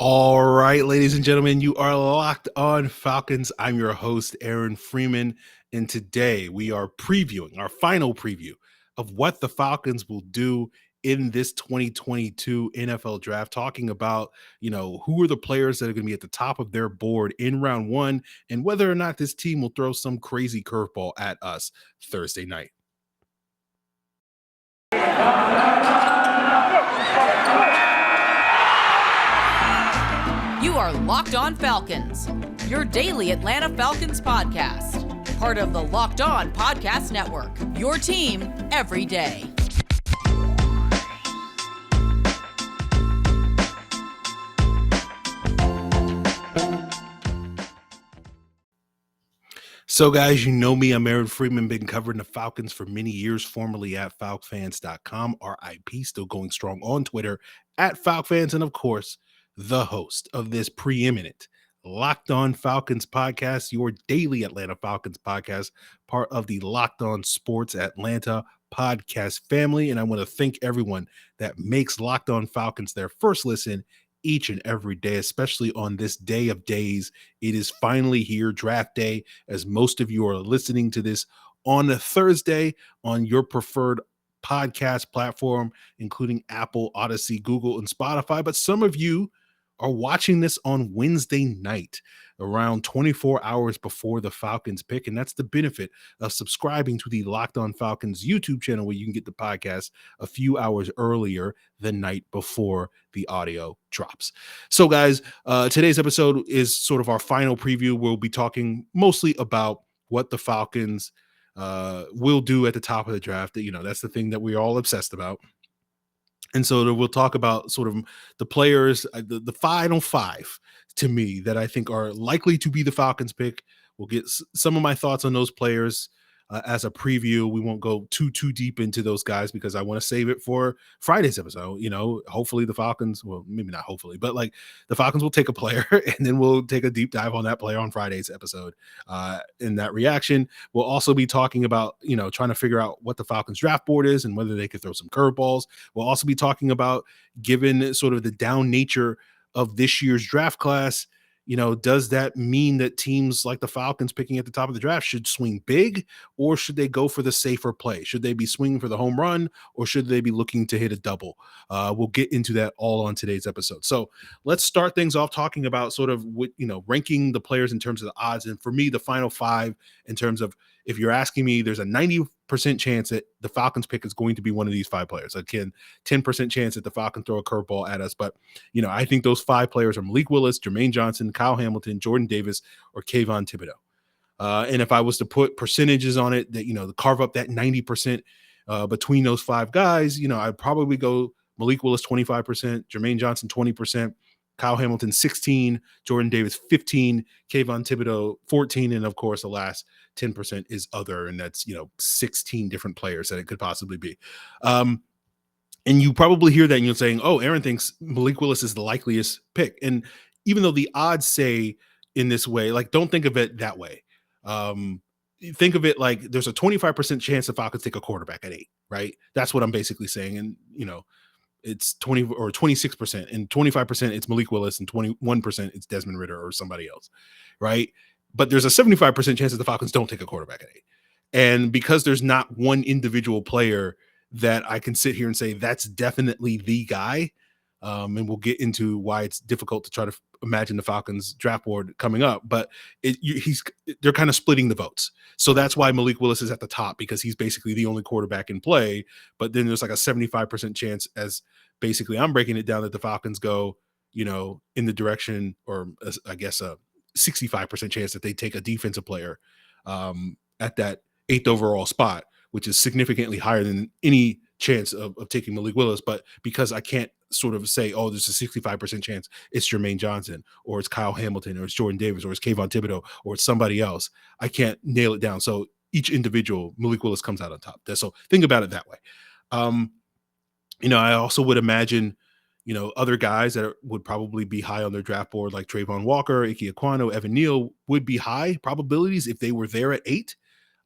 All right, ladies and gentlemen, you are locked on Falcons. I'm your host, Aaron Freeman, and today we are previewing our final preview of what the Falcons will do in this 2022 NFL draft, talking about, who are the players that are going to be at the top of their board in round one and whether or not this team will throw some crazy curveball at us Thursday night. You are Locked On Falcons, your daily Atlanta Falcons podcast. Part of the Locked On Podcast Network, your team every day. So, guys, you know me. I'm Aaron Freeman, been covering the Falcons for many years, formerly at FalcFans.com, RIP, still going strong on Twitter, at FalcFans, and of course, the host of this preeminent Locked On Falcons podcast, your daily Atlanta Falcons podcast, part of the Locked On Sports Atlanta podcast family. And I want to thank everyone that makes Locked On Falcons their first listen each and every day, especially on this day of days. It is finally here, draft day, as most of you are listening to this on a Thursday on your preferred podcast platform, including Apple, Odyssey, Google, and Spotify. But some of you are watching this on Wednesday night, around 24 hours before the Falcons pick. And that's the benefit of subscribing to the Locked On Falcons YouTube channel, where you can get the podcast a few hours earlier the night before the audio drops. So, guys, today's episode is sort of our final preview. We'll be talking mostly about what the Falcons will do at the top of the draft. That's the thing that we're all obsessed about. And so we'll talk about sort of the players, the final five to me that I think are likely to be the Falcons pick. We'll get some of my thoughts on those players as a preview. We won't go too deep into those guys because I want to save it for Friday's episode. Hopefully the Falcons, well, maybe not hopefully, but like the Falcons will take a player and then we'll take a deep dive on that player on Friday's episode. In that reaction, we'll also be talking about, trying to figure out what the Falcons draft board is and whether they could throw some curveballs. We'll also be talking about, given sort of the down nature of this year's draft class, does that mean that teams like the Falcons picking at the top of the draft should swing big, or should they go for the safer play? Should they be swinging for the home run, or should they be looking to hit a double? We'll get into that all on today's episode. So let's start things off talking about sort of what, ranking the players in terms of the odds. And for me, the final five, in terms of, if you're asking me, there's a 90% chance that the Falcons pick is going to be one of these five players. Again, 10% chance that the Falcons throw a curveball at us. But, I think those five players are Malik Willis, Jermaine Johnson, Kyle Hamilton, Jordan Davis, or Kayvon Thibodeaux. And if I was to put percentages on it that, to carve up that 90% between those five guys, I'd probably go Malik Willis 25%, Jermaine Johnson 20%, Kyle Hamilton 16, Jordan Davis 15, Kayvon Thibodeaux 14, and of course the last 10% is other, and that's 16 different players that it could possibly be. And you probably hear that and you're saying, "Oh, Aaron thinks Malik Willis is the likeliest pick." And even though the odds say in this way, like, don't think of it that way. Think of it like there's a 25% chance the Falcons take a quarterback at 8, right? That's what I'm basically saying. And it's 20 or 26%, and 25% it's Malik Willis, and 21% it's Desmond Ridder or somebody else, right? But there's a 75% chance that the Falcons don't take a quarterback at 8. And because there's not one individual player that I can sit here and say that's definitely the guy, and we'll get into why it's difficult to try to imagine the Falcons draft board coming up, but they're kind of splitting the votes. So that's why Malik Willis is at the top, because he's basically the only quarterback in play. But then there's like a 75% chance, as basically I'm breaking it down, that the Falcons go, in the direction, or I guess a 65% chance that they take a defensive player at that 8th overall spot, which is significantly higher than any chance of taking Malik Willis. But because I can't sort of say, oh, there's a 65% chance it's Jermaine Johnson, or it's Kyle Hamilton, or it's Jordan Davis, or it's Kayvon Thibodeaux, or it's somebody else, I can't nail it down. So each individual, Malik Willis comes out on top. So think about it that way. I also would imagine, other guys that would probably be high on their draft board, like Trayvon Walker, Ike Ekwonu, Evan Neal, would be high probabilities if they were there at 8.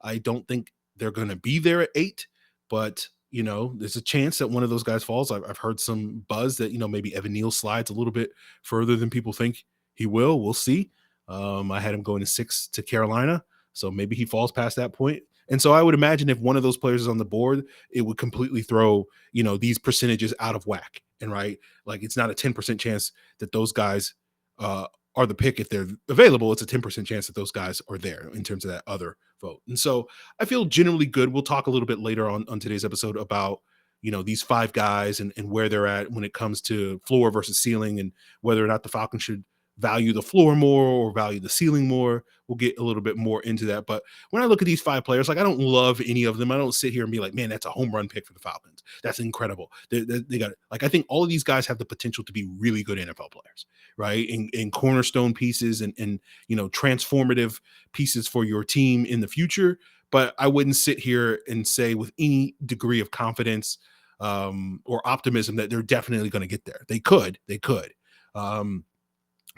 I don't think they're going to be there at 8, but there's a chance that one of those guys falls. I've heard some buzz that, maybe Evan Neal slides a little bit further than people think he will. We'll see. I had him going to 6 to Carolina, so maybe he falls past that point. And so I would imagine if one of those players is on the board, it would completely throw, these percentages out of whack. And right, like it's not a 10% chance that those guys are the pick if they're available. It's a 10% chance that those guys are there in terms of that other vote. And so I feel generally good. We'll talk a little bit later on today's episode about, these 5 guys and where they're at when it comes to floor versus ceiling and whether or not the Falcons should value the floor more or value the ceiling more. We'll get a little bit more into that. But when I look at these 5 players, like I don't love any of them. I don't sit here and be like, man, that's a home run pick for the Falcons. That's incredible. They got it. Like, I think all of these guys have the potential to be really good NFL players, right? And cornerstone pieces and transformative pieces for your team in the future. But I wouldn't sit here and say with any degree of confidence or optimism that they're definitely going to get there. They could.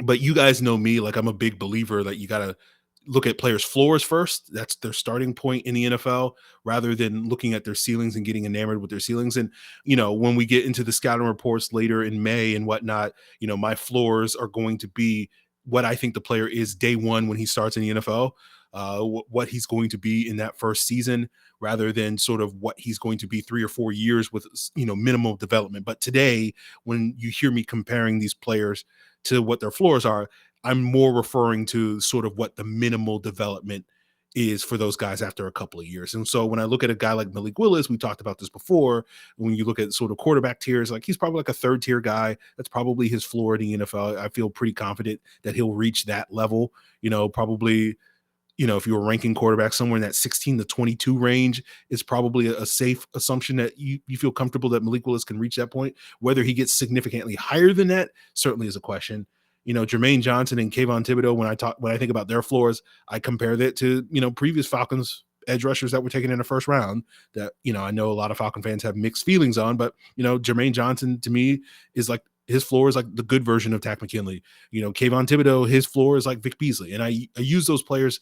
But you guys know me, like I'm a big believer that you got to look at players' floors first. That's their starting point in the NFL rather than looking at their ceilings and getting enamored with their ceilings. And, when we get into the scouting reports later in May and whatnot, my floors are going to be what I think the player is day one when he starts in the NFL, what he's going to be in that first season rather than sort of what he's going to be 3 or 4 years with, minimal development. But today, when you hear me comparing these players to what their floors are, I'm more referring to sort of what the minimal development is for those guys after a couple of years. And so when I look at a guy like Malik Willis, we talked about this before, when you look at sort of quarterback tiers, like he's probably like a 3rd tier guy. That's probably his floor in the NFL. I feel pretty confident that he'll reach that level, probably, if you were ranking quarterbacks somewhere in that 16 to 22 range, is probably a safe assumption that you feel comfortable that Malik Willis can reach that point. Whether he gets significantly higher than that certainly is a question. Jermaine Johnson and Kayvon Thibodeaux, when I think about their floors, I compare that to, previous Falcons edge rushers that were taken in the first round that, I know a lot of Falcon fans have mixed feelings on, but, Jermaine Johnson to me is like, his floor is like the good version of Takk McKinley. Kayvon Thibodeaux, his floor is like Vic Beasley. And I use those players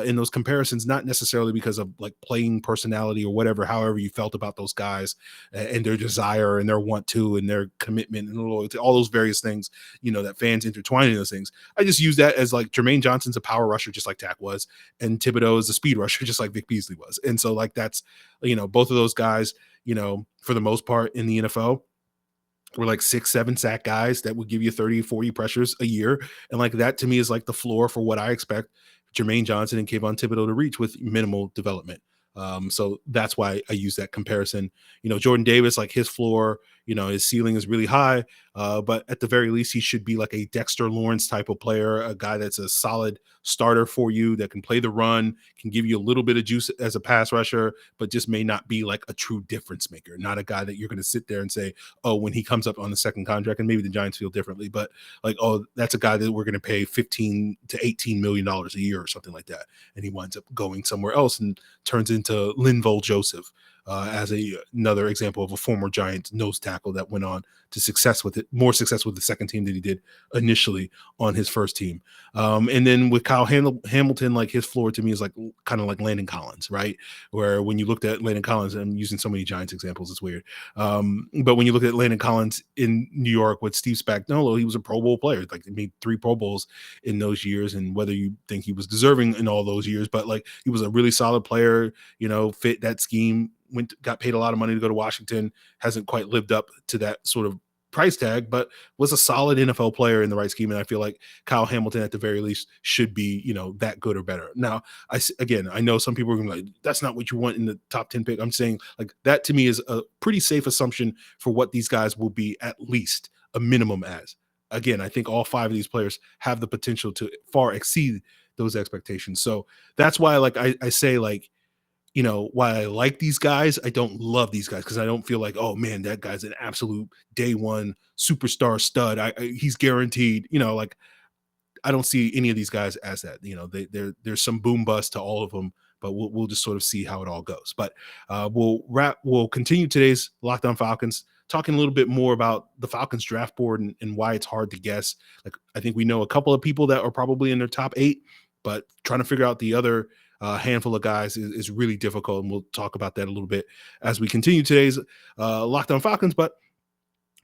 in those comparisons, not necessarily because of like playing personality or whatever, however you felt about those guys and their desire and their want to and their commitment and loyalty, all those various things, that fans intertwine in those things. I just use that as like Jermaine Johnson's a power rusher, just like Takk was, and Thibodeaux is a speed rusher, just like Vic Beasley was. And so like, that's, both of those guys, for the most part in the NFL, were like 6-7 sack guys that would give you 30-40 pressures a year. And like that to me is like the floor for what I expect Jermaine Johnson and Kayvon Thibodeaux to reach with minimal development. So that's why I use that comparison. Jordan Davis, like his floor, his ceiling is really high, but at the very least, he should be like a Dexter Lawrence type of player, a guy that's a solid starter for you that can play the run, can give you a little bit of juice as a pass rusher, but just may not be like a true difference maker. Not a guy that you're going to sit there and say, oh, when he comes up on the second contract, and maybe the Giants feel differently, but like, oh, that's a guy that we're going to pay $15 to $18 million a year or something like that. And he winds up going somewhere else and turns into Linval Joseph. As another example of a former Giants nose tackle that went on to more success with the second team than he did initially on his first team. And then with Kyle Hamilton, like his floor to me is like kind of like Landon Collins, right? Where when you looked at Landon Collins, I'm using so many Giants examples, it's weird. But when you look at Landon Collins in New York with Steve Spagnuolo, he was a Pro Bowl player. Like he made 3 Pro Bowls in those years, and whether you think he was deserving in all those years, but like he was a really solid player, fit that scheme. Got paid a lot of money to go to Washington, hasn't quite lived up to that sort of price tag, but was a solid NFL player in the right scheme. And I feel like Kyle Hamilton at the very least should be, that good or better. Now, I know some people are going to be like, that's not what you want in the top 10 pick. I'm saying like that to me is a pretty safe assumption for what these guys will be at least a minimum as. Again, I think all 5 of these players have the potential to far exceed those expectations. So that's why like I say like, why I like these guys, I don't love these guys because I don't feel like, oh man, that guy's an absolute day one superstar stud. He's guaranteed, like I don't see any of these guys as that. There's some boom bust to all of them, but we'll just sort of see how it all goes. But we'll continue today's Locked On Falcons, talking a little bit more about the Falcons draft board and why it's hard to guess. Like I think we know a couple of people that are probably in their top 8, but trying to figure out the other handful of guys is really difficult. And we'll talk about that a little bit as we continue today's Locked On Falcons. But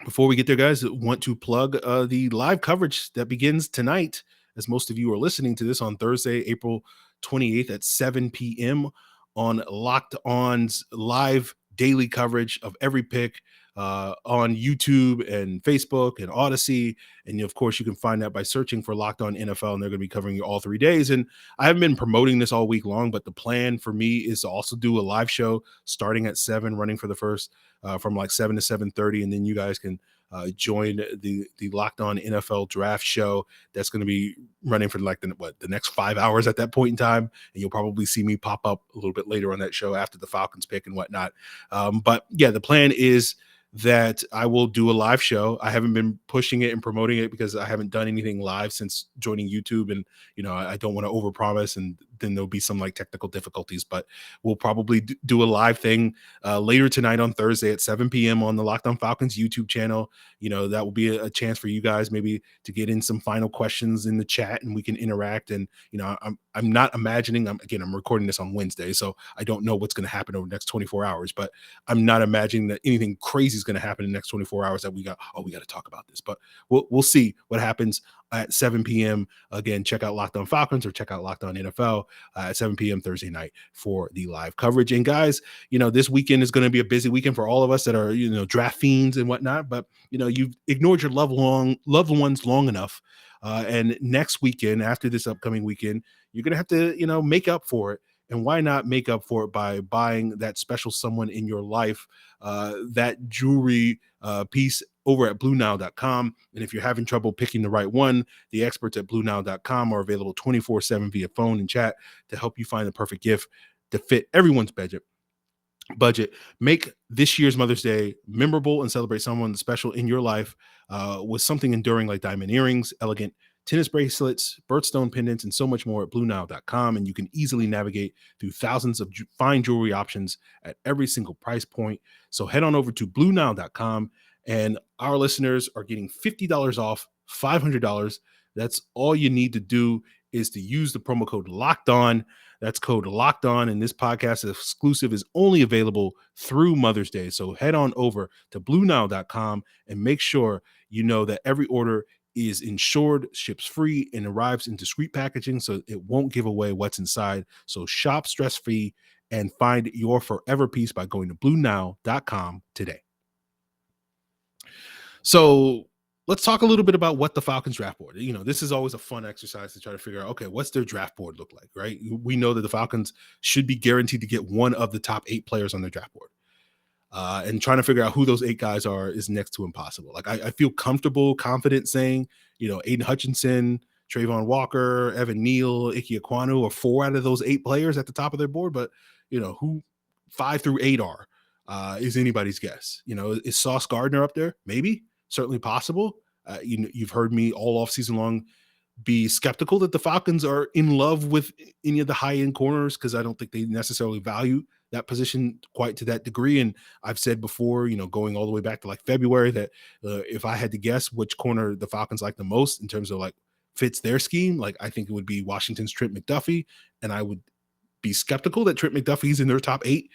before we get there, guys, I want to plug the live coverage that begins tonight, as most of you are listening to this on Thursday, April 28th at 7 p.m. on Locked On's live daily coverage of every pick on YouTube and Facebook and Odyssey. And of course, you can find that by searching for Locked On NFL, and they're going to be covering you all 3 days. And I haven't been promoting this all week long, but the plan for me is to also do a live show starting at 7, running for the first from like 7 to 7:30, and then you guys can join the Locked On NFL Draft show that's going to be running for like the next 5 hours at that point in time, and you'll probably see me pop up a little bit later on that show after the Falcons pick and whatnot. But yeah, the plan is that I will do a live show. I haven't been pushing it and promoting it because I haven't done anything live since joining YouTube, and I don't want to overpromise, and then there'll be some like technical difficulties. But we'll probably do a live thing later tonight on Thursday at 7 p.m. on the Locked On Falcons YouTube channel. That will be a chance for you guys maybe to get in some final questions in the chat, and we can interact. And I'm not imagining. I'm recording this on Wednesday, so I don't know what's going to happen over the next 24 hours. But I'm not imagining that anything crazy is going to happen in the next 24 hours that we got to talk about this. But we'll see what happens at 7 p.m. Again, check out Locked On Falcons or check out Locked On NFL at 7 p.m. Thursday night for the live coverage. And guys, this weekend is going to be a busy weekend for all of us that are, draft fiends and whatnot. But, you've ignored your loved ones long enough. And next weekend, after this upcoming weekend, you're going to have to, make up for it. And why not make up for it by buying that special someone in your life, that jewelry piece over at BlueNile.com. And if you're having trouble picking the right one, the experts at BlueNile.com are available 24/7 via phone and chat to help you find the perfect gift to fit everyone's budget. Make this year's Mother's Day memorable and celebrate someone special in your life with something enduring like diamond earrings, elegant tennis bracelets, birthstone pendants, and so much more at BlueNile.com. And you can easily navigate through thousands of fine jewelry options at every single price point. So head on over to BlueNile.com, and our listeners are getting $50 off, $500. That's all you need to do is to use the promo code Locked On. That's code Locked On, and this podcast exclusive is only available through Mother's Day. So head on over to BlueNile.com and make sure you know that every order is insured, ships free, and arrives in discreet packaging so it won't give away what's inside. So shop stress-free and find your forever piece by going to BlueNile.com today. So let's talk a little bit about what the Falcons draft board. This is always a fun exercise to try to figure out, okay, what's their draft board look like, right? We know that the Falcons should be guaranteed to get one of the top 8 players on their draft board. And trying to figure out who those 8 guys are is next to impossible. Like I feel confident saying, Aiden Hutchinson, Trayvon Walker, Evan Neal, Ike Ekwonu are 4 out of those 8 players at the top of their board. But, who 5 through 8 are is anybody's guess. Is Sauce Gardner up there? Maybe. Certainly possible. You've heard me all offseason long be skeptical that the Falcons are in love with any of the high-end corners because I don't think they necessarily value that position quite to that degree. And I've said before, going all the way back to like February, that if I had to guess which corner the Falcons like the most in terms of like fits their scheme, like I think it would be Washington's Trent McDuffie, and I would be skeptical that Trent McDuffie's in their top 8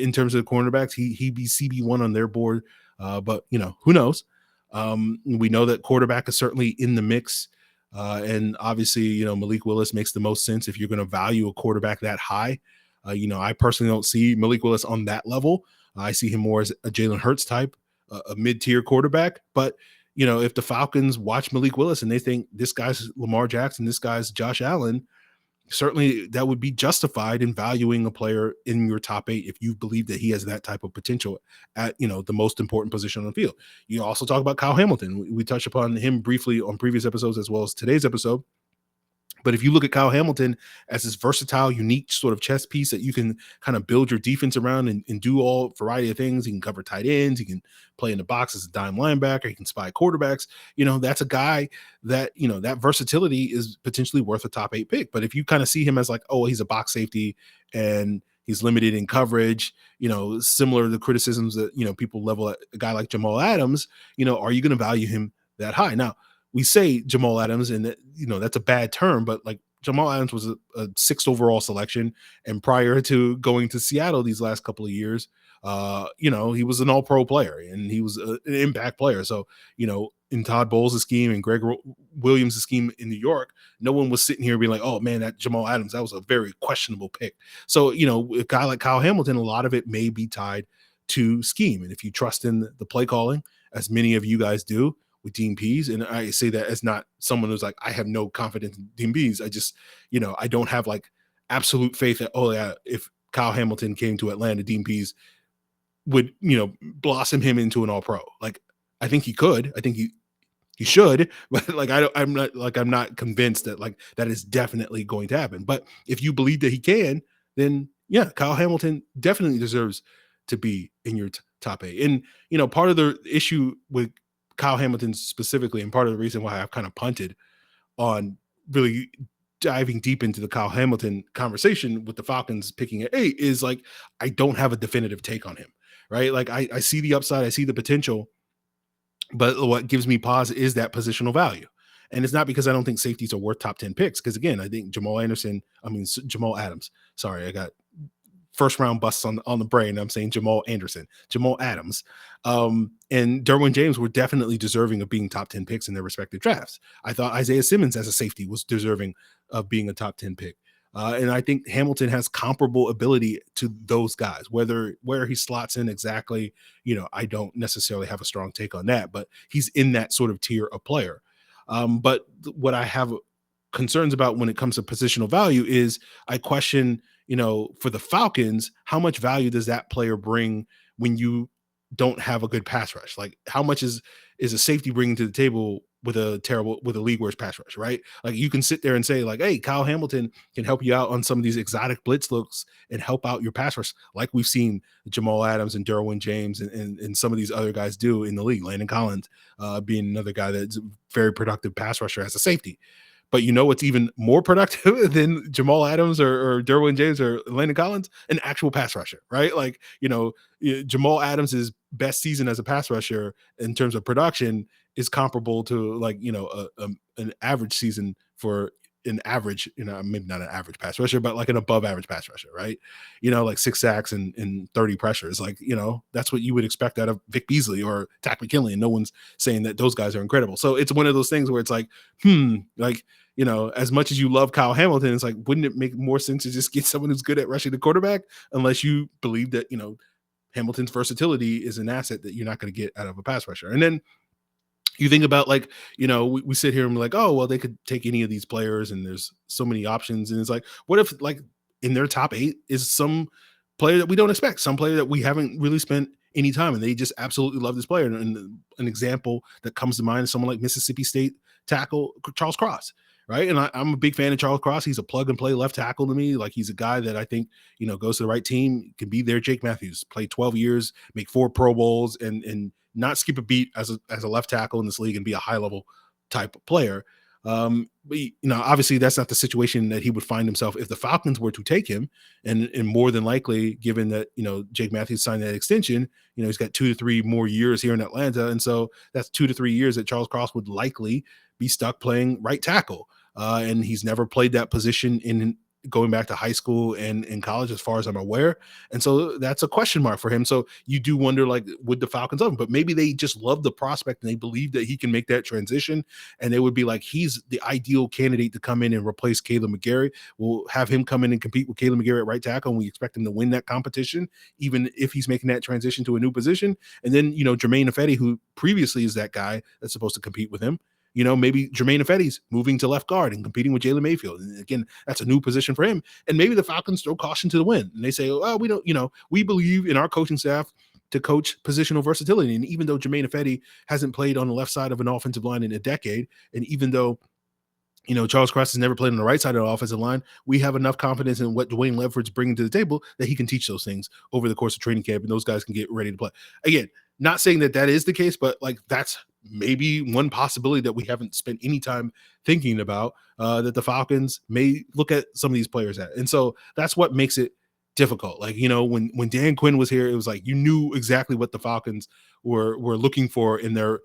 in terms of the cornerbacks. He'd be CB1 on their board, but who knows? We know that quarterback is certainly in the mix. And obviously, Malik Willis makes the most sense if you're going to value a quarterback that high. I personally don't see Malik Willis on that level. I see him more as a Jalen Hurts type, a mid-tier quarterback. But, if the Falcons watch Malik Willis and they think this guy's Lamar Jackson, this guy's Josh Allen, certainly that would be justified in valuing a player in your top 8 if you believe that he has that type of potential at, the most important position on the field. You also talk about Kyle Hamilton. We touched upon him briefly on previous episodes as well as today's episode. But if you look at Kyle Hamilton as this versatile, unique sort of chess piece that you can kind of build your defense around and do all variety of things. He can cover tight ends. He can play in the box as a dime linebacker. He can spy quarterbacks. That's a guy that, that versatility is potentially worth a top 8 pick. But if you kind of see him as like, oh, he's a box safety and he's limited in coverage, similar to the criticisms that, people level at a guy like Jamal Adams, are you going to value him that high? Now, we say Jamal Adams and that, that's a bad term, but like Jamal Adams was a 6th overall selection, and prior to going to Seattle these last couple of years, he was an all-pro player and he was an impact player. So, in Todd Bowles' scheme and Greg Williams' scheme in New York, no one was sitting here being like, oh man, that Jamal Adams, that was a very questionable pick. So, a guy like Kyle Hamilton, a lot of it may be tied to scheme. And if you trust in the play calling, as many of you guys do with Dean Pease, and I say that as not someone who's like, I have no confidence in Dean Pease. I just, I don't have like absolute faith that, oh yeah, if Kyle Hamilton came to Atlanta, Dean Pease would, blossom him into an all-pro. Like, I think he could. I think he should, but like I'm not convinced that like that is definitely going to happen. But if you believe that he can, then yeah, Kyle Hamilton definitely deserves to be in your top 8. And part of the issue with Kyle Hamilton specifically, and part of the reason why I've kind of punted on really diving deep into the Kyle Hamilton conversation with the Falcons picking at 8 is like I don't have a definitive take on him, right? Like I see the upside, I see the potential. But what gives me pause is that positional value. And it's not because I don't think safeties are worth top 10 picks. Because again, I think Jamal Adams. Sorry, I got first round busts on the brain. I'm saying Jamal Adams. And Derwin James were definitely deserving of being top 10 picks in their respective drafts. I thought Isaiah Simmons as a safety was deserving of being a top 10 pick. And I think Hamilton has comparable ability to those guys, where he slots in exactly, I don't necessarily have a strong take on that, but he's in that sort of tier of player. But what I have concerns about when it comes to positional value is I question, for the Falcons, how much value does that player bring when you don't have a good pass rush? Like how much is a safety bringing to the table with a league worst pass rush, right? Like you can sit there and say like, hey, Kyle Hamilton can help you out on some of these exotic blitz looks and help out your pass rush, like we've seen Jamal Adams and Derwin James and some of these other guys do in the league. Landon Collins being another guy that's a very productive pass rusher as a safety. But what's even more productive than Jamal Adams or Derwin James or Landon Collins? An actual pass rusher, right? Like, Jamal Adams' best season as a pass rusher in terms of production is comparable to like, an average season for an average, maybe not an average pass rusher, but like an above average pass rusher, right? Like 6 sacks and 30 pressures. Like, that's what you would expect out of Vic Beasley or Tack McKinley. And no one's saying that those guys are incredible. So it's one of those things where it's like, as much as you love Kyle Hamilton, it's like, wouldn't it make more sense to just get someone who's good at rushing the quarterback unless you believe that, Hamilton's versatility is an asset that you're not going to get out of a pass rusher. And then you think about like, we sit here and we're like, oh, well, they could take any of these players and there's so many options. And it's like, what if like in their top 8 is some player that we don't expect, some player that we haven't really spent any time and they just absolutely love this player. And an example that comes to mind is someone like Mississippi State tackle Charles Cross. Right. And I'm a big fan of Charles Cross. He's a plug and play left tackle to me. Like he's a guy that I think, goes to the right team, can be their Jake Matthews, play 12 years, make 4 Pro Bowls and not skip a beat as a left tackle in this league and be a high level type of player. But obviously that's not the situation that he would find himself if the Falcons were to take him. And more than likely, given that, Jake Matthews signed that extension, he's got 2 to 3 more years here in Atlanta. And so that's 2 to 3 years that Charles Cross would likely be stuck playing right tackle. And he's never played that position in going back to high school and in college, as far as I'm aware. And so that's a question mark for him. So you do wonder, like, would the Falcons love him? But maybe they just love the prospect and they believe that he can make that transition. And they would be like, he's the ideal candidate to come in and replace Kaleb McGarry. We'll have him come in and compete with Kaleb McGarry at right tackle. And we expect him to win that competition, even if he's making that transition to a new position. And then, Jermaine Ifedi, who previously is that guy that's supposed to compete with him, maybe Jermaine Ifedi's moving to left guard and competing with Jalen Mayfield. And again, that's a new position for him. And maybe the Falcons throw caution to the wind and they say, oh, we don't, we believe in our coaching staff to coach positional versatility. And even though Jermaine Ifedi hasn't played on the left side of an offensive line in a decade, and even though Charles Cross has never played on the right side of the offensive line, we have enough confidence in what Dwayne Ledford's bringing to the table that he can teach those things over the course of training camp, and those guys can get ready to play. Again, not saying that is the case, but like that's maybe one possibility that we haven't spent any time thinking about, that the Falcons may look at some of these players at. And so that's what makes it difficult. Like, when Dan Quinn was here, it was like you knew exactly what the Falcons were looking for in their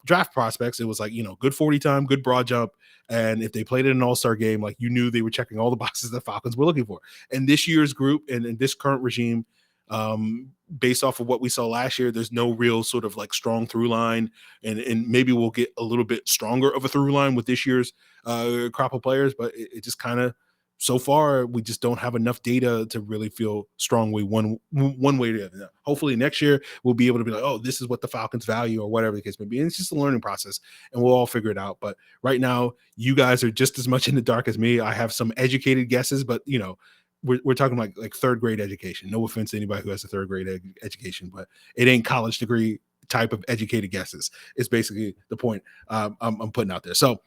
draft prospects. It was like, good 40 time, good broad jump. And if they played in an all-star game, like you knew they were checking all the boxes the Falcons were looking for. And this year's group and this current regime, based off of what we saw last year, there's no real sort of like strong through line, and maybe we'll get a little bit stronger of a through line with this year's crop of players, but it just kind of, so far we just don't have enough data to really feel strongly one way or the other. Hopefully next year we'll be able to be like, oh, this is what the Falcons value or whatever the case may be. And it's just a learning process and we'll all figure it out. But right now you guys are just as much in the dark as me. I have some educated guesses, but we're talking like third grade education. No offense to anybody who has a third grade education, but it ain't college degree type of educated guesses. It's basically the point I'm putting out there. So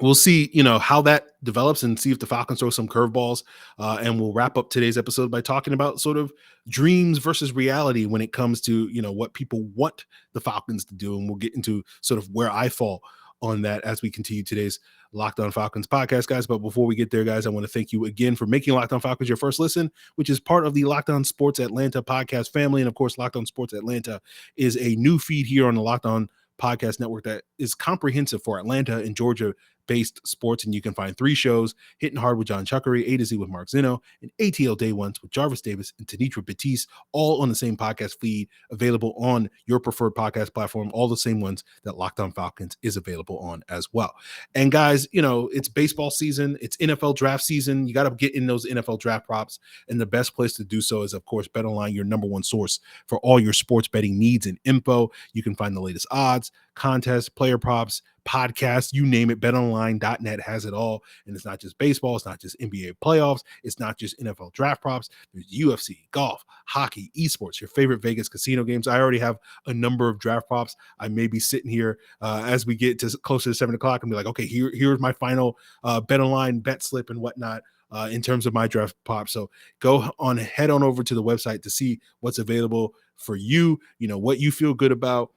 we'll see, how that develops and see if the Falcons throw some curveballs. And we'll wrap up today's episode by talking about sort of dreams versus reality when it comes to, what people want the Falcons to do. And we'll get into sort of where I fall on that as we continue today's Locked On Falcons podcast, guys. But before we get there, guys, I want to thank you again for making Locked On Falcons your first listen, which is part of the Locked On Sports Atlanta podcast family. And of course, Locked On Sports Atlanta is a new feed here on the Locked On podcast network that is comprehensive for Atlanta and Georgia based sports. And you can find 3 shows: Hitting Hard with John Chuckery, A to Z with Mark Zeno, and ATL Day Ones with Jarvis Davis and Tanitra Batiste, all on the same podcast feed, available on your preferred podcast platform, all the same ones that Locked On Falcons is available on as well. And guys, it's baseball season, it's NFL draft season. You got to get in those NFL draft props. And the best place to do so is, of course, BetOnline, your number one source for all your sports betting needs and info. You can find the latest odds, contests, player props, podcasts, you name it. BetOnline.net has it all. And it's not just baseball, it's not just NBA playoffs, it's not just NFL draft props. There's UFC, golf, hockey, esports, your favorite Vegas casino games. I already have a number of draft props. I may be sitting here as we get to closer to 7 o'clock and be like, okay, here's my final BetOnline bet slip and whatnot in terms of my draft props. So head on over to the website to see what's available for you, what you feel good about,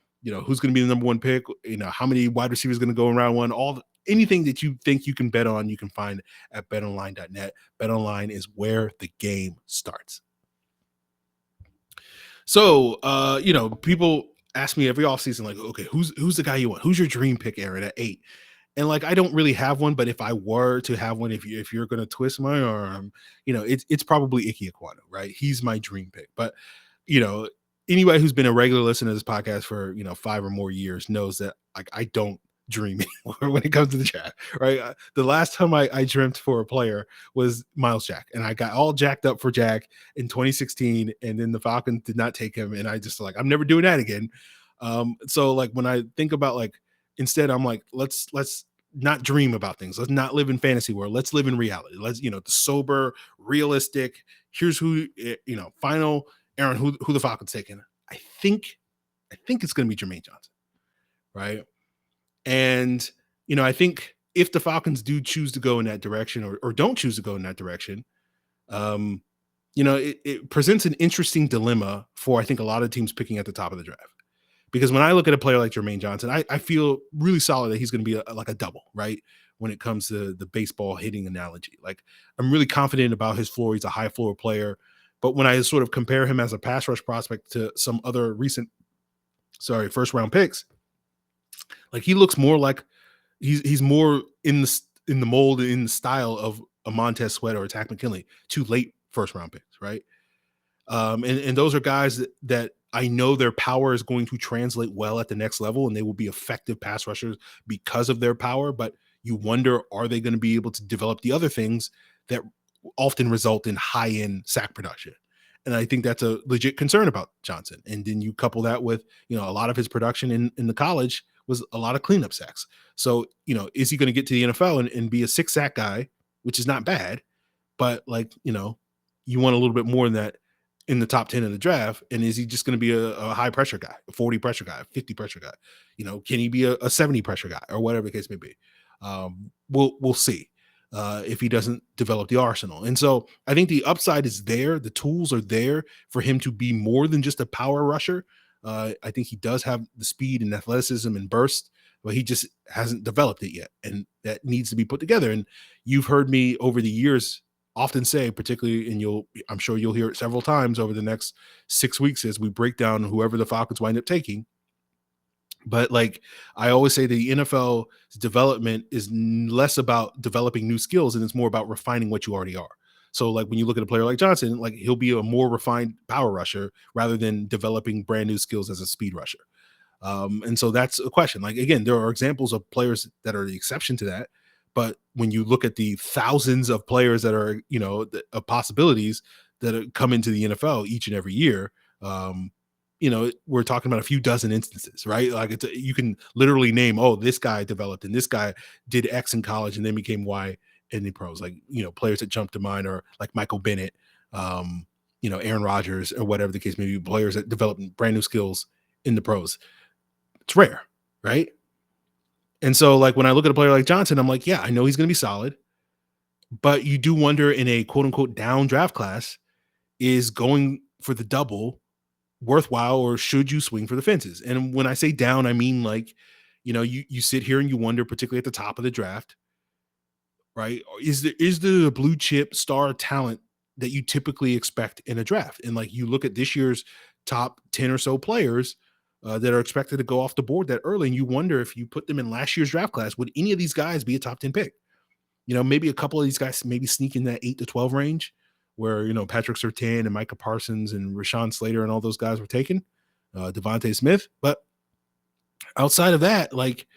who's going to be the number one pick, how many wide receivers going to go in round one, anything that you think you can bet on, you can find at betonline.net. BetOnline is where the game starts. So, people ask me every offseason, like, okay, who's the guy you want? Who's your dream pick, Aaron, at 8? And like, I don't really have one, but if I were to have one, if you're going to twist my arm, it's probably Ike Ekwonu, right? He's my dream pick. But, anybody who's been a regular listener to this podcast for 5 or more years knows that like I don't dream anymore when it comes to the draft, right? The last time I dreamt for a player was Miles Jack, and I got all jacked up for Jack in 2016, and then the Falcons did not take him, and I just like, I'm never doing that again. So like when I think about like, instead I'm like, let's not dream about things. Let's not live in fantasy world. Let's live in reality. Let's, the sober, realistic, here's who, final Aaron, who the Falcons taking. I think it's going to be Jermaine Johnson, right? And, I think if the Falcons do choose to go in that direction or don't choose to go in that direction, it presents an interesting dilemma for, I think, a lot of teams picking at the top of the draft. Because when I look at a player like Jermaine Johnson, I feel really solid that he's going to be like a double, right? When it comes to the baseball hitting analogy. Like, I'm really confident about his floor. He's a high floor player. But when I sort of compare him as a pass rush prospect to some other recent, first round picks, like he looks more like he's more in the mold, in the style of a Montez Sweat or a Takk McKinley, 2 late first round picks, right? And those are guys that I know their power is going to translate well at the next level, and they will be effective pass rushers because of their power. But you wonder, are they going to be able to develop the other things that often result in high-end sack production? And I think that's a legit concern about Johnson. And then you couple that with, a lot of his production in the college was a lot of cleanup sacks. So, is he going to get to the NFL and be a 6 sack guy, which is not bad, but like, you want a little bit more than that in the top 10 of the draft. And is he just going to be a high pressure guy, a 40 pressure guy, a 50 pressure guy? Can he be a 70 pressure guy or whatever the case may be? We'll see. If he doesn't develop the arsenal. And so I think the upside is there. The tools are there for him to be more than just a power rusher. I think he does have the speed and athleticism and burst, but he just hasn't developed it yet. And that needs to be put together. And you've heard me over the years often say, particularly, and I'm sure you'll hear it several times over the next 6 weeks as we break down whoever the Falcons wind up taking. But like I always say, the NFL's development is less about developing new skills and it's more about refining what you already are. So like when you look at a player like Johnson, like he'll be a more refined power rusher rather than developing brand new skills as a speed rusher. And so that's a question. Like, again, there are examples of players that are the exception to that. But when you look at the thousands of players that are, of possibilities that come into the NFL each and every year, we're talking about a few dozen instances, right? Like you can literally name, oh, this guy developed and this guy did X in college and then became Y in the pros. Like, players that jump to mind are like Michael Bennett, Aaron Rodgers, or whatever the case may be, players that develop brand new skills in the pros. It's rare, right? And so like when I look at a player like Johnson, I'm like, yeah, I know he's going to be solid, but you do wonder in a quote unquote down draft class, is going for the double worthwhile or should you swing for the fences? And when I say down, I mean like, you sit here and you wonder, particularly at the top of the draft, right? Is there a blue chip star talent that you typically expect in a draft? And like you look at this year's top 10 or so players that are expected to go off the board that early, and you wonder if you put them in last year's draft class, would any of these guys be a top 10 pick? Maybe a couple of these guys maybe sneak in that 8 to 12 range where, Patrick Surtain and Micah Parsons and Rashawn Slater and all those guys were taken, Devontae Smith. But outside of that, like,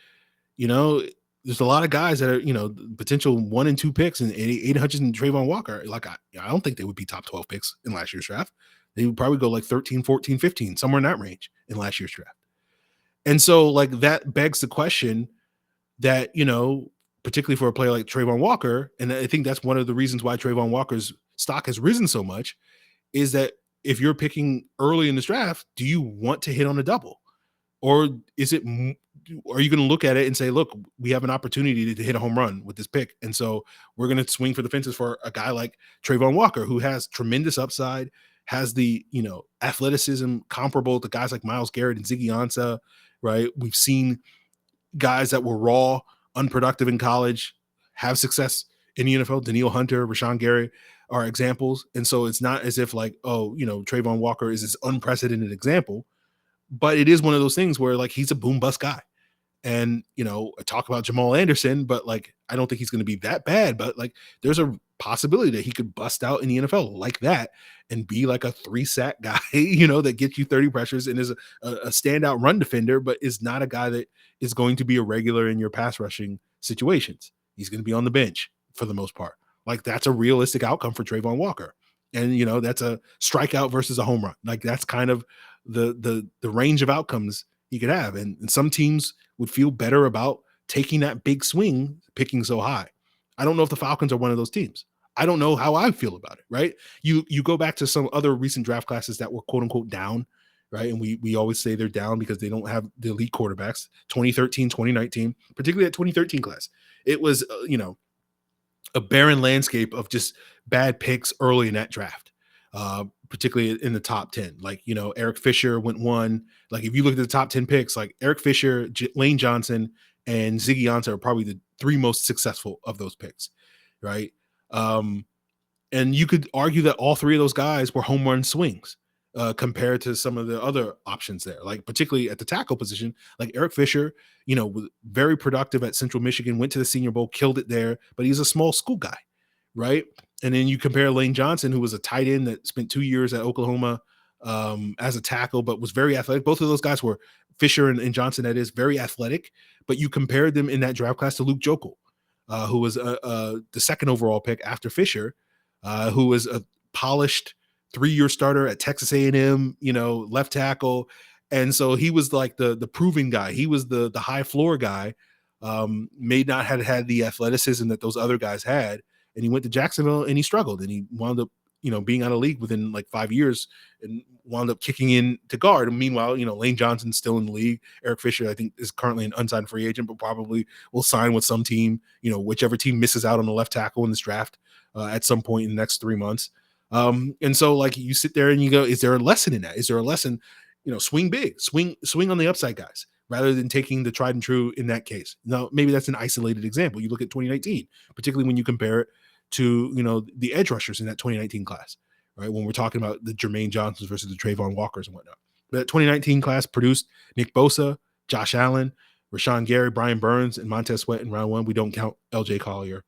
there's a lot of guys that are, potential 1 and 2 picks, and Aiden Hutchinson and Trayvon Walker. Like, I don't think they would be top 12 picks in last year's draft. They would probably go like 13, 14, 15, somewhere in that range in last year's draft. And so like that begs the question that, particularly for a player like Trayvon Walker, and I think that's one of the reasons why Trayvon Walker's stock has risen so much, is that if you're picking early in this draft, do you want to hit on a double? Or are you going to look at it and say, look, we have an opportunity to hit a home run with this pick, and so we're going to swing for the fences for a guy like Trayvon Walker, who has tremendous upside, has the, athleticism comparable to guys like Myles Garrett and Ziggy Ansah, right? We've seen guys that were raw, unproductive in college have success in the NFL. Daniil Hunter, Rashawn Gary are examples. And so it's not as if like, oh, Trayvon Walker is this unprecedented example, but it is one of those things where like he's a boom bust guy. And, talk about Jamal Anderson, but like, I don't think he's going to be that bad, but like, there's a possibility that he could bust out in the NFL like that and be like a 3-sack guy, that gets you 30 pressures and is a standout run defender, but is not a guy that is going to be a regular in your pass rushing situations. He's going to be on the bench for the most part. Like that's a realistic outcome for Trayvon Walker. And, that's a strikeout versus a home run. Like that's kind of the range of outcomes he could have. And some teams would feel better about taking that big swing, picking so high. I don't know if the Falcons are one of those teams. I don't know how I feel about it, right? You go back to some other recent draft classes that were quote unquote down, right? And we always say they're down because they don't have the elite quarterbacks. 2013, 2019, particularly that 2013 class. It was, a barren landscape of just bad picks early in that draft, particularly in the top 10. Like, Eric Fisher went 1. Like, if you look at the top 10 picks, like Eric Fisher, Lane Johnson, and Ziggy Ansah are probably the 3 most successful of those picks, right? And you could argue that all 3 of those guys were home run swings compared to some of the other options there, like particularly at the tackle position, like Eric Fisher, was very productive at Central Michigan, went to the Senior Bowl, killed it there, but he's a small school guy, right? And then you compare Lane Johnson, who was a tight end that spent 2 years at Oklahoma as a tackle, but was very athletic. Both of those guys were, Fisher and Johnson, that is, very athletic, but you compared them in that draft class to Luke Joeckel, who was the second overall pick after Fisher, who was a polished 3-year starter at Texas A&M, left tackle. And so he was like the proven guy. He was the high floor guy, may not have had the athleticism that those other guys had. And he went to Jacksonville and he struggled, and he wound up, being out of league within like 5 years and wound up kicking in to guard. And meanwhile, Lane Johnson's still in the league. Eric Fisher, I think, is currently an unsigned free agent, but probably will sign with some team, whichever team misses out on the left tackle in this draft at some point in the next 3 months. And so like you sit there and you go, is there a lesson in that? Is there a lesson, swing big, swing on the upside guys, rather than taking the tried and true in that case? Now, maybe that's an isolated example. You look at 2019, particularly when you compare it to, the edge rushers in that 2019 class, right? When we're talking about the Jermaine Johnsons versus the Trayvon Walkers and whatnot. But that 2019 class produced Nick Bosa, Josh Allen, Rashawn Gary, Brian Burns, and Montez Sweat in round one. We don't count LJ Collier.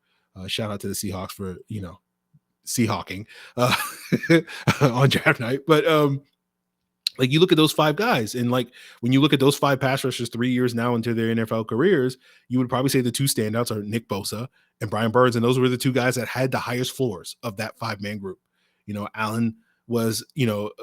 Shout out to the Seahawks for, Seahawking on draft night. But like you look at those five guys, and like when you look at those five pass rushers 3 years now into their NFL careers, you would probably say the two standouts are Nick Bosa and Brian Burns, and those were the two guys that had the highest floors of that 5-man group. Allen was,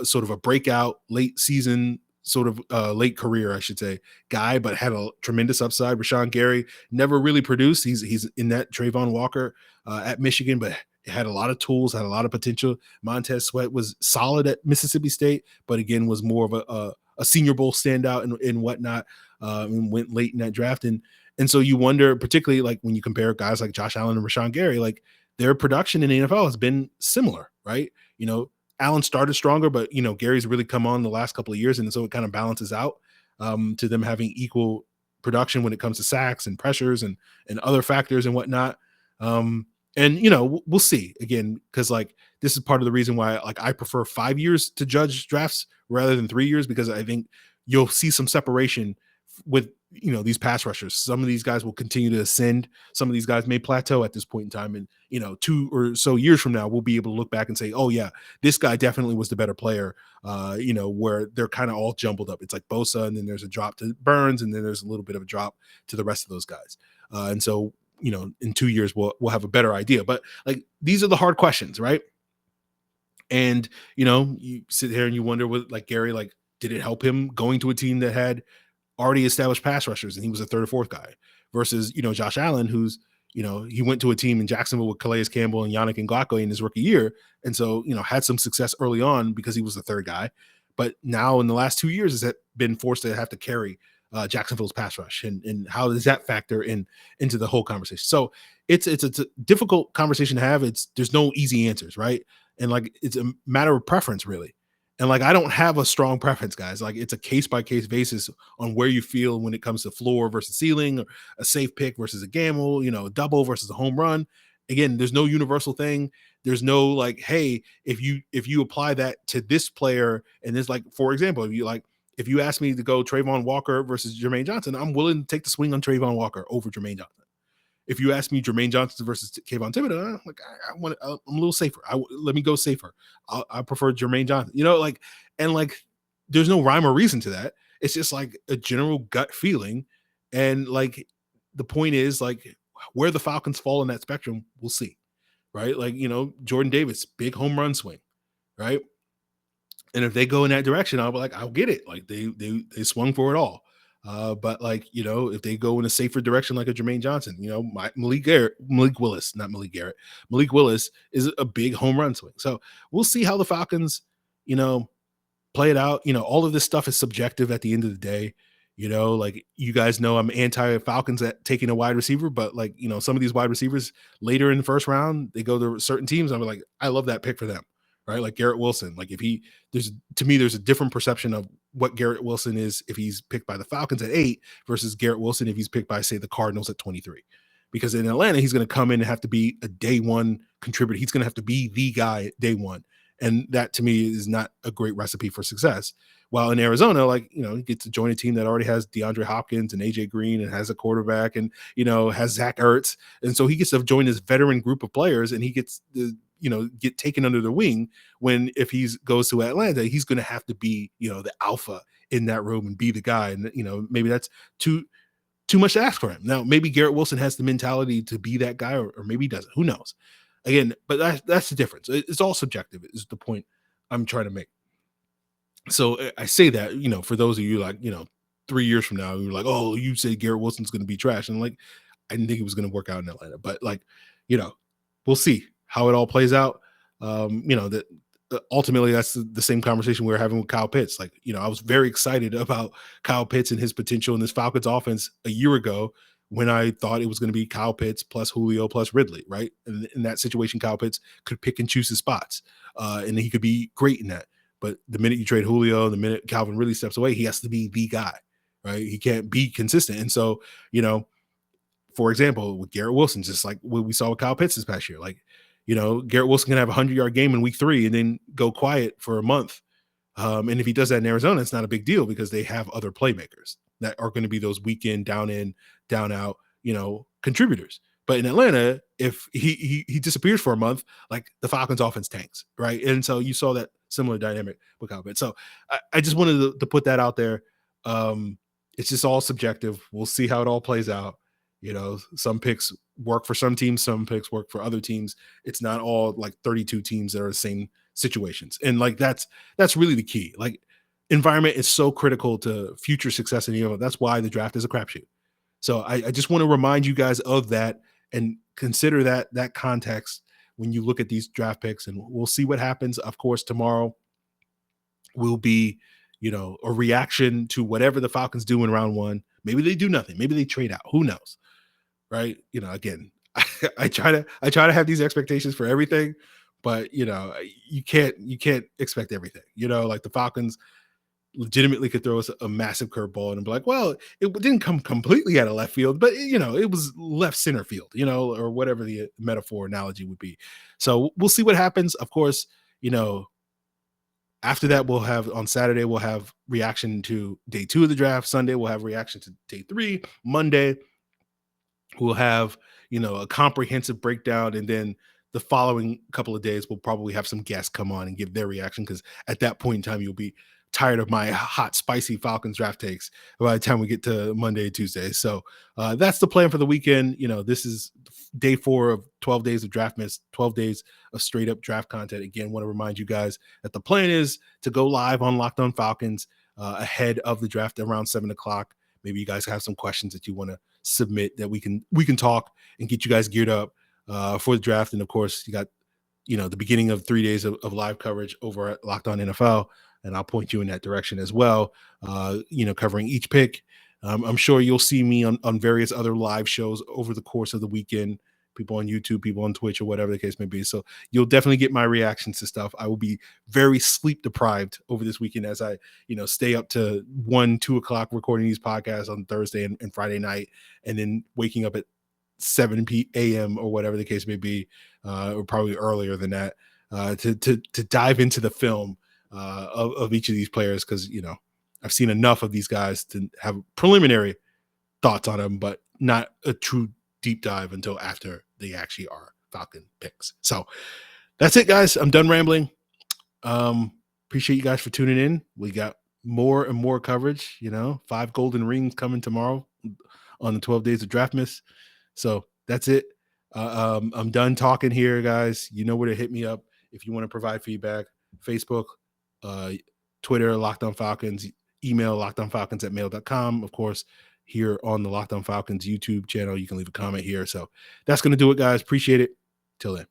sort of a breakout late season, sort of late career, I should say, guy, but had a tremendous upside. Rashawn Gary never really produced. He's in that Trayvon Walker at Michigan, but had a lot of tools, had a lot of potential. Montez Sweat was solid at Mississippi State, but again, was more of a Senior Bowl standout and whatnot, and went late in that draft. And so you wonder, particularly like when you compare guys like Josh Allen and Rashawn Gary, like their production in the NFL has been similar, right? Allen started stronger, but Gary's really come on the last couple of years, and so it kind of balances out to them having equal production when it comes to sacks and pressures and other factors and whatnot. And we'll see again, because like this is part of the reason why like I prefer 5 years to judge drafts rather than 3 years, because I think you'll see some separation with these pass rushers. Some of these guys will continue to ascend. Some of these guys may plateau at this point in time, and 2 or so years from now we'll be able to look back and say, oh yeah, this guy definitely was the better player. Where they're kind of all jumbled up. It's like Bosa, and then there's a drop to Burns, and then there's a little bit of a drop to the rest of those guys. And so in 2 years we'll have a better idea. But like these are the hard questions, right? And you sit here and you wonder, what, like Gary, like did it help him going to a team that had already established pass rushers and he was a third or fourth guy, versus Josh Allen, who's he went to a team in Jacksonville with Calais Campbell and Yannick Ngakoue in his rookie year, and so had some success early on because he was the third guy, but now in the last 2 years has been forced to have to carry Jacksonville's pass rush, and how does that factor into the whole conversation? So it's a difficult conversation to have. There's no easy answers, right? And like it's a matter of preference, really. And like I don't have a strong preference, guys. Like it's a case by case basis on where you feel when it comes to floor versus ceiling, or a safe pick versus a gamble, a double versus a home run. Again, there's no universal thing. There's no like, hey, if you apply that to this player, and there's like, for example, if you ask me to go Trayvon Walker versus Jermaine Johnson, I'm willing to take the swing on Trayvon Walker over Jermaine Johnson. If you ask me Jermaine Johnson versus Kayvon Thibodeaux, I'm like, I'm a little safer. Let me go safer. I prefer Jermaine Johnson. And there's no rhyme or reason to that. It's just like a general gut feeling. And like the point is like where the Falcons fall in that spectrum, we'll see, right? Like Jordan Davis, big home run swing, right? And if they go in that direction, I'll be like, I'll get it. Like they swung for it all. But like, if they go in a safer direction, like a Jermaine Johnson, Malik Willis is a big home run swing. So we'll see how the Falcons, play it out. All of this stuff is subjective at the end of the day. Like you guys know, I'm anti-Falcons at taking a wide receiver, but like, some of these wide receivers later in the first round, they go to certain teams. I'm like, I love that pick for them. Right. Like Garrett Wilson, like there's a different perception of what Garrett Wilson is if he's picked by the Falcons at 8 versus Garrett Wilson if he's picked by, say, the Cardinals at 23. Because in Atlanta, he's going to come in and have to be a day one contributor. He's going to have to be the guy day one. And that to me is not a great recipe for success. While in Arizona, like, he gets to join a team that already has DeAndre Hopkins and AJ Green and has a quarterback and, has Zach Ertz. And so he gets to join this veteran group of players, and he gets the, get taken under the wing when, if he goes to Atlanta, he's going to have to be, the alpha in that room and be the guy. And, maybe that's too much to ask for him. Now, maybe Garrett Wilson has the mentality to be that guy, or maybe he doesn't. Who knows? Again, but that's the difference. It's all subjective is the point I'm trying to make. So I say that, for those of you like, 3 years from now, you're like, oh, you say Garrett Wilson's going to be trash. And like, I didn't think it was going to work out in Atlanta, but like, we'll see how it all plays out. That ultimately that's the same conversation we were having with Kyle Pitts. Like, I was very excited about Kyle Pitts and his potential in this Falcons offense a year ago when I thought it was going to be Kyle Pitts plus Julio plus Ridley, right? And in that situation, Kyle Pitts could pick and choose his spots, and he could be great in that. But the minute you trade Julio, the minute Calvin really steps away, he has to be the guy, right? He can't be consistent. And so, for example, with Garrett Wilson, just like what we saw with Kyle Pitts this past year, like, Garrett Wilson can have a 100-yard game in week 3 and then go quiet for a month. And if he does that in Arizona, it's not a big deal because they have other playmakers that are going to be those weekend down in, down out, contributors. But in Atlanta, if he disappears for a month, like the Falcons offense tanks, right? And so you saw that similar dynamic with Calvin. So I just wanted to put that out there. It's just all subjective. We'll see how it all plays out. Some picks work for some teams, some picks work for other teams. It's not all like 32 teams that are the same situations. And like that's really the key. Like environment is so critical to future success in the NFL. That's why the draft is a crapshoot. So I just want to remind you guys of that and consider that context when you look at these draft picks, and we'll see what happens. Of course, tomorrow will be, a reaction to whatever the Falcons do in round 1. Maybe they do nothing. Maybe they trade out. Who knows? Right. Again, I try to have these expectations for everything, but you can't expect everything. Like the Falcons legitimately could throw us a massive curveball and be like, well, it didn't come completely out of left field, but it was left center field, or whatever the metaphor analogy would be. So we'll see what happens. Of course, after that, on Saturday, we'll have reaction to day 2 of the draft. Sunday, we'll have reaction to day 3. Monday, we'll have, a comprehensive breakdown. And then the following couple of days, we'll probably have some guests come on and give their reaction. Because at that point in time, you'll be tired of my hot, spicy Falcons draft takes by the time we get to Monday and Tuesday. So that's the plan for the weekend. This is day 4 of 12 days of draft miss, 12 days of straight up draft content. Again, want to remind you guys that the plan is to go live on Locked On Falcons ahead of the draft around 7:00. Maybe you guys have some questions that you want to submit that we can talk and get you guys geared up for the draft. And of course, you got, the beginning of 3 days of live coverage over at Locked On NFL. And I'll point you in that direction as well, covering each pick. I'm sure you'll see me on various other live shows over the course of the weekend, people on YouTube, people on Twitch, or whatever the case may be. So you'll definitely get my reactions to stuff. I will be very sleep deprived over this weekend as I, stay up to 1-2 o'clock recording these podcasts on Thursday and Friday night, and then waking up at 7 a.m. or whatever the case may be, or probably earlier than that, to dive into the film of each of these players, because I've seen enough of these guys to have preliminary thoughts on them, but not a true deep dive until after they actually are Falcon picks. So that's it, guys. I'm done rambling. Appreciate you guys for tuning in. We got more and more coverage. 5 golden rings coming tomorrow on the 12 days of draft miss. So that's it. I'm done talking here, guys. You know where to hit me up if you want to provide feedback. Facebook, Twitter, Locked On Falcons, email lockedonfalcons@mail.com. Of course, here on the Locked On Falcons YouTube channel, you can leave a comment here. So that's going to do it, guys. Appreciate it. Till then.